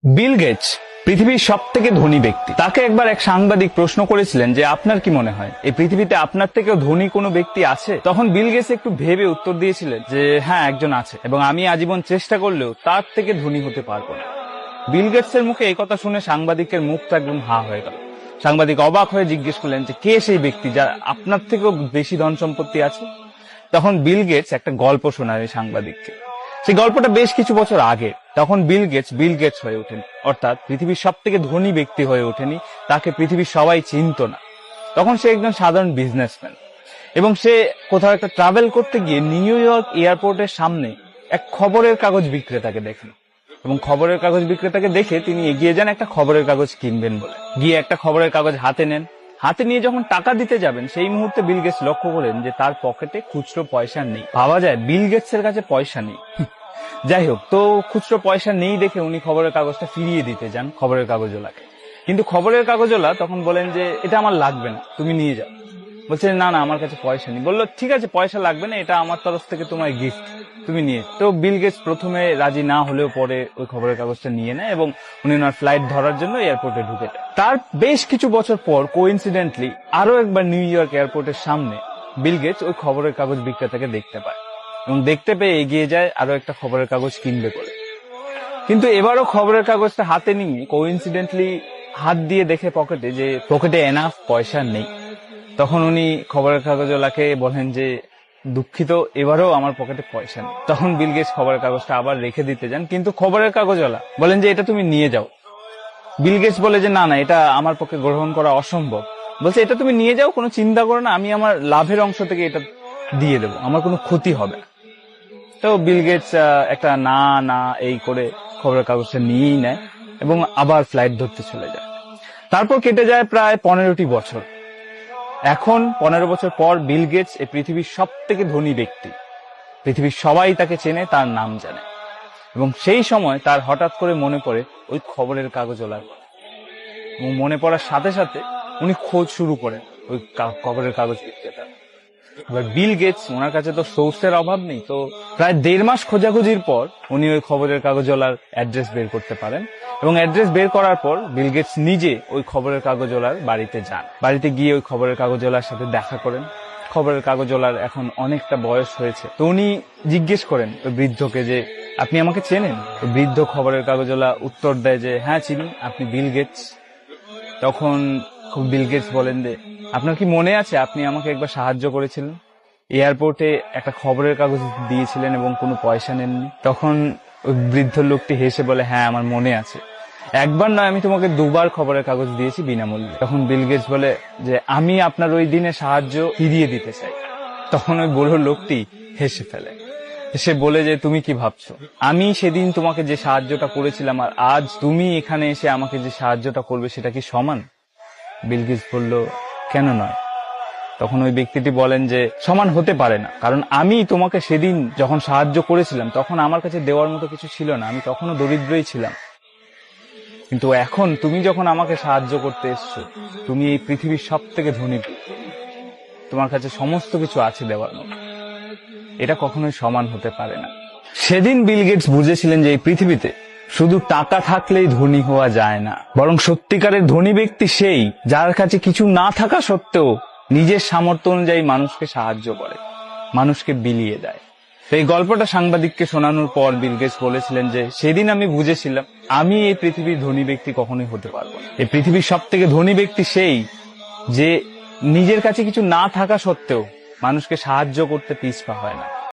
Bill Gates পৃথিবীর সব থেকে ধনী ব্যক্তি। তাকে একবার এক সাংবাদিক প্রশ্ন করেছিলেন যে আপনার কি মনে হয় এই পৃথিবীতে আপনার থেকেও ধনী কোনো ব্যক্তি আছে? তখন বিল গেটস একটু ভেবে উত্তর দিয়েছিলেন যে হ্যাঁ, একজন আছে, এবং আমি আজীবন চেষ্টা করলেও তার থেকে ধনী হতে পারবো না। বিল গেটসের মুখে এই কথা শুনে সাংবাদিকের মুখটা একদম হা হয়ে গেল। সাংবাদিক অবাক হয়ে জিজ্ঞেস করলেন যে কে সেই ব্যক্তি যার আপনার থেকেও বেশি ধন সম্পত্তি আছে? তখন বিল গেটস একটা গল্প শোনায় ওই সাংবাদিককে। সেই গল্পটা বেশ কিছু বছর আগে। তখন বিল গেটস হয়ে ওঠেন, অর্থাৎ পৃথিবীর সব থেকে ধনী ব্যক্তি হয়ে ওঠেনি, তাকে পৃথিবীর সবাই চিনত না। তখন সে একজন সাধারণ বিজনেসম্যান, এবং সে কোথাও একটা ট্রাভেল করতে গিয়ে নিউ ইয়র্ক এয়ারপোর্টের সামনে এক খবরের কাগজ বিক্রেতাকে দেখেন, এবং খবরের কাগজ বিক্রেতাকে দেখে তিনি এগিয়ে যান একটা খবরের কাগজ কিনবেন বলে। গিয়ে একটা খবরের কাগজ হাতে নেন। হাতে নিয়ে যখন টাকা দিতে যাবেন, সেই মুহূর্তে বিল গেটস লক্ষ্য করেন যে তার পকেটে খুচরো পয়সা নেই। ভাবা যায় বিল গেটসের কাছে পয়সা নেই। যাই হোক, তো খুচরো পয়সা নেই দেখে উনি খবরের কাগজটা ফিরিয়ে দিতে যান খবরের কাগজওয়ালাকে। কিন্তু খবরের কাগজওয়ালা তখন বলেন যে এটা আমার লাগবে না, তুমি নিয়ে যাও। বলছে না না, আমার কাছে পয়সা নেই। বললো ঠিক আছে, পয়সা লাগবে না, এটা আমার তরফ থেকে তোমার গিফট, তুমি নিয়ে। তো বিল গেটস প্রথমে রাজি না হলেও পরে ওই খবরের কাগজটা নিয়ে নেয়, এবং উনি ওনার ফ্লাইট ধরার জন্য এয়ারপোর্টে ঢুকে যায়। তার বেশ কিছু বছর পর কোইন্সিডেন্টলি আরো একবার নিউ ইয়র্ক এয়ারপোর্টের সামনে বিল গেটস ওই খবরের কাগজ বিক্রেতাকে দেখতে পায়, এবং দেখতে পেয়ে এগিয়ে যায় আরো একটা খবরের কাগজ কিনবে বলে। কিন্তু এবারও খবরের কাগজটা হাতে নিয়ে কোইন্সিডেন্টলি হাত দিয়ে দেখে পকেটে এনাফ পয়সা নেই। তখন উনি খবরের কাগজওয়ালাকে বলেন যে দুঃখিত, এবারও আমার পকেটে পয়সা নেই। তখন বিল গেটস খবরের কাগজটা আবার রেখে দিতে যান, কিন্তু খবরের কাগজওয়ালা বলেন যে এটা তুমি নিয়ে যাও। বিল গেটস বলে যে না না, এটা আমার পক্ষে গ্রহণ করা অসম্ভব। বলছে এটা তুমি নিয়ে যাও, কোনো চিন্তা করো না, আমি আমার লাভের অংশ থেকে এটা দিয়ে দেবো, আমার কোনো ক্ষতি হবে না। তো বিল গেটস একটা না না এই করে খবরের কাগজটা নিয়েই নেয়, এবং আবার ফ্লাইট ধরতে চলে যায়। তারপর কেটে যায় প্রায় 15টি বছর। এখন 15 বছর পর বিল গেটস এই পৃথিবীর সব থেকে ধনী ব্যক্তি। পৃথিবীর সবাই তাকে চেনে, তার নাম জানে। এবং সেই সময় তার হঠাৎ করে মনে পড়ে ওই খবরের কাগজওয়ালার কথা, এবং মনে পড়ার সাথে সাথে উনি খোঁজ শুরু করেন ওই খবরের কাগজ বিক্রেতা। এবার বিল গেটস, ওনার কাছে তো সোর্সের অভাব নেই, তো প্রায় 1.5 মাস খোঁজাখুঁজির পর উনি ওই খবরের কাগজওয়ালার অ্যাড্রেস বের করতে পারেন। এবং অ্যাড্রেস বের করার পর বিল গেটস নিজে ওই খবরের কাগজওয়ালার বাড়িতে যান। বাড়িতে গিয়ে ওই খবরের কাগজওয়ালার সাথে দেখা করেন। খবরের কাগজওয়ালার এখন অনেকটা বয়স হয়েছে, তো উনি জিজ্ঞেস করেন ওই বৃদ্ধকে যে আপনি আমাকে চেনেন? বৃদ্ধ খবরের কাগজওয়ালা উত্তর দেয় যে হ্যাঁ চিনি, আপনি বিল গেটস? তখন বিল গেটস বলেন যে আপনার কি মনে আছে আপনি আমাকে একবার সাহায্য করেছিলেন, এয়ারপোর্টে একটা খবরের কাগজ দিয়েছিলেন এবং কোনো পয়সা নেননি? তখন ওই বৃদ্ধ লোকটি হেসে বলে হ্যাঁ আমার মনে আছে, একবার নয়, আমি তোমাকে 2বার খবরের কাগজ দিয়েছি বিনামূল্যে। তখন বিল গেটস বলে যে আমি আপনার ওই দিনে সাহায্য ফিরিয়ে দিতে চাই। তখন ওই বুড়ো লোকটি হেসে ফেলে। সে বলে যে তুমি কি ভাবছো, আমি সেদিন তোমাকে যে সাহায্যটা করেছিলাম আর আজ তুমি এখানে এসে আমাকে যে সাহায্যটা করবে সেটা কি সমান? বিল গেটস বলল কেন নয়? তখন ওই ব্যক্তিটি বলেন যে সমান হতে পারে না, কারণ আমি তোমাকে সেদিন যখন সাহায্য করেছিলাম তখন আমার কাছে দেওয়ার মতো কিছু ছিল না, আমি তখনও দরিদ্রই ছিলাম। কিন্তু এখন তুমি যখন আমাকে সাহায্য করতে এসছো, তুমি এই পৃথিবীর সব থেকে ধনী ব্যক্তি, তোমার কাছে সমস্ত কিছু আছে দেওয়ার মতো, এটা কখনোই সমান হতে পারে না। সেদিন বিল গেটস বুঝেছিলেন যে এই পৃথিবীতে শুধু টাকা থাকলেই ধনী হওয়া যায় না, বরং সত্যিকারের ধনী ব্যক্তি সেই যার কাছে কিছু না থাকা সত্ত্বেও নিজের সামর্থ্য অনুযায়ী মানুষকে সাহায্য করে, মানুষকে বিলিয়ে দেয়। এই গল্পটা সাংবাদিককে শোনানোর পর বিল গেটস বলেছিলেন যে সেদিন আমি বুঝেছিলাম আমি এই পৃথিবীর ধনী ব্যক্তি কখনোই হতে পারবো না। এই পৃথিবীর সব থেকে ধনী ব্যক্তি সেই যে নিজের কাছে কিছু না থাকা সত্ত্বেও মানুষকে সাহায্য করতে পিছপা হয় না।